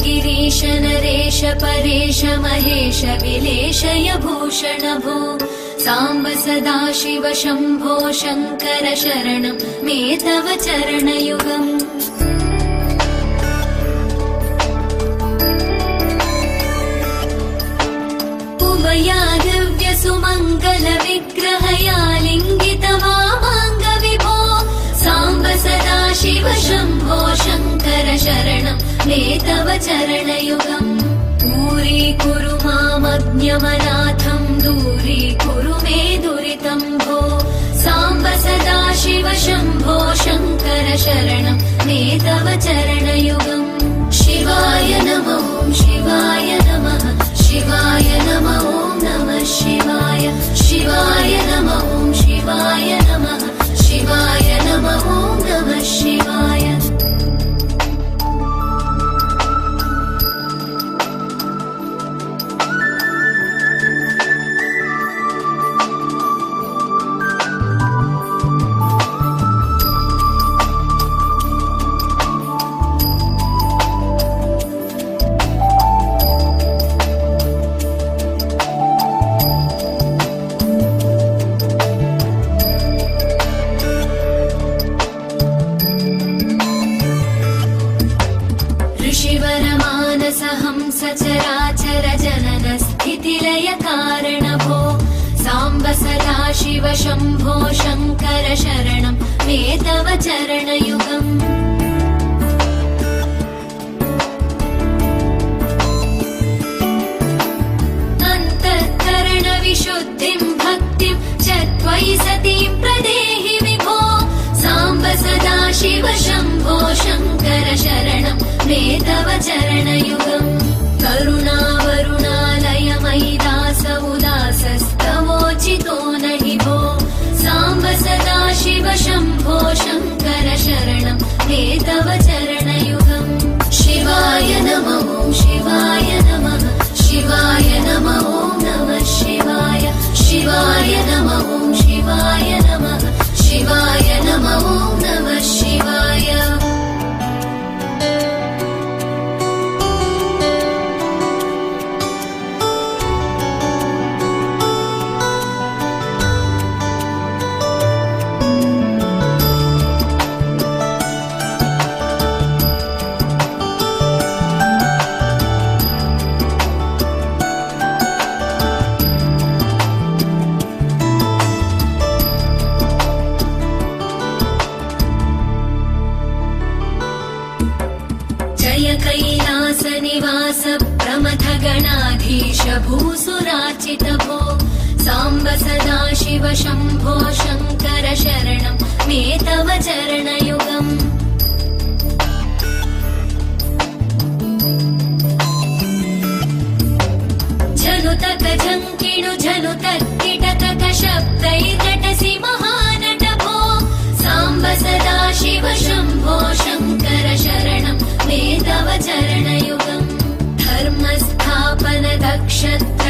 गिरीश नरेश परेश महेश विलेशय भूषण भो साम्ब सदाशिव शम्भो शङ्कर शरणं मे तव चरणयुगम् उमया दिव्य सुमङ्गल विग्रहया लिङ्गित वामाङ्ग विभो साम्ब सदाशिव शम्भो शङ्कर शरणं मे तव चरणयुगम् दूरीकुरु मामज्ञमनाथं दूरीकुरु मे दुरितं भो साम्ब सदाशिव शम्भो शङ्कर शरणं मे तव चरणयुगम् शिवाय नमः शिवाय नमः शिवाय नमः नमः शिवाय शिवाय नमः शिवाय नमः शिवाय नमः नमः शिवाय सचराचर जनन स्थितिलय कारण भो साम्ब सदाशिव शम्भो शङ्कर शरणं मे तव चरणयुगम् अन्तःकरण विशुद्धिं भक्तिं च त्वयि सतीं प्रदेहि विभो साम्ब सदाशिव शम्भो शङ्कर शरणं मे तव चरणयुगम् करुणावरुणालय मयि दास उदासस्तवोचितो नहि भो साम्ब सदाशिव शम्भो शङ्कर शरणं मे तव चरणयुगम् शिवाय नमः शिवाय नमः शिवाय नमः नमः शिवाय शिवाय नमः शिवाय नमः शिवाय नमः नमः शिवाय कैलास निवास प्रमथ गणाधीश भूसुरार्चित भो साम्ब सदाशिव शम्भो शङ्कर शरणं मे तव चरणयुगम् झनुतक झङ्किणु झनुतक किटकक शब्दैर्नटसि महानट भो साम्ब सदाशिव शम्भो शङ्कर शरणं मे तव चरणयुगम् धर्मस्थापन दक्षत्र